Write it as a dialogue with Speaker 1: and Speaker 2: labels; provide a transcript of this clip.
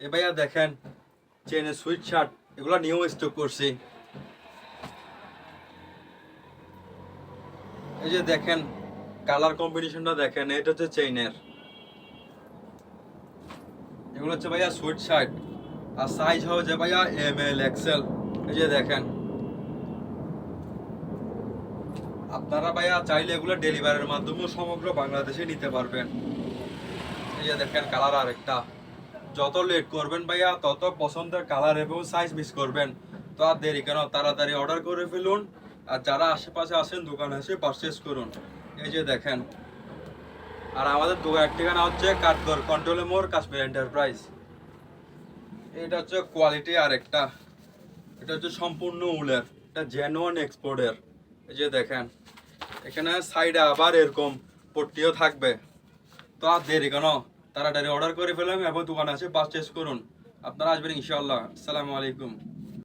Speaker 1: এ ভাইয়া দেখেন চেনের সুইট শার্ট এগুলো নিউ স্টক করছি। এই যে দেখেন কালার কম্বিনেশনটা দেখেন, এটা হচ্ছে চেইনের, এগুলো হচ্ছে ভাইয়া সুইট শার্ট। আর সাইজ হবে যে ভাইয়া ML XL। এই যে দেখেন আপনারা ভাইয়া চাইলে এগুলো ডেলিভারির মাধ্যমে সমগ্র বাংলাদেশে নিতে পারবেন। এই যে দেখেন কালার আরেকটা, যত লেট করবেন ভাইয়া তত পছন্দের কালার এবং সাইজ মিস করবেন। তো আর দেরি কেন, তাড়াতাড়ি অর্ডার করে ফেলুন। আর যারা আশেপাশে আসেন দোকানে এসে পারচেস করুন। এই যে দেখেন, আর আমাদের দোকানের ঠিকানা হচ্ছে কাঠগড় কন্ট্রোল মোড়, কাশ্মীর এন্টারপ্রাইজ। এটা হচ্ছে কোয়ালিটি আরেকটা, এটা হচ্ছে সম্পূর্ণ উলের, এটা জেনুইন এক্সপোর্টের। এই যে দেখেন এখানে সাইডে আবার এরকম পট্টিও থাকবে। তো আর দেরি কেন, তাড়াতাড়ি অর্ডার করে ফেলুন এবং দোকানে এসে পারচেস করুন। আপনারা আসবেন ইনশাআল্লাহ। আসসালামু আলাইকুম।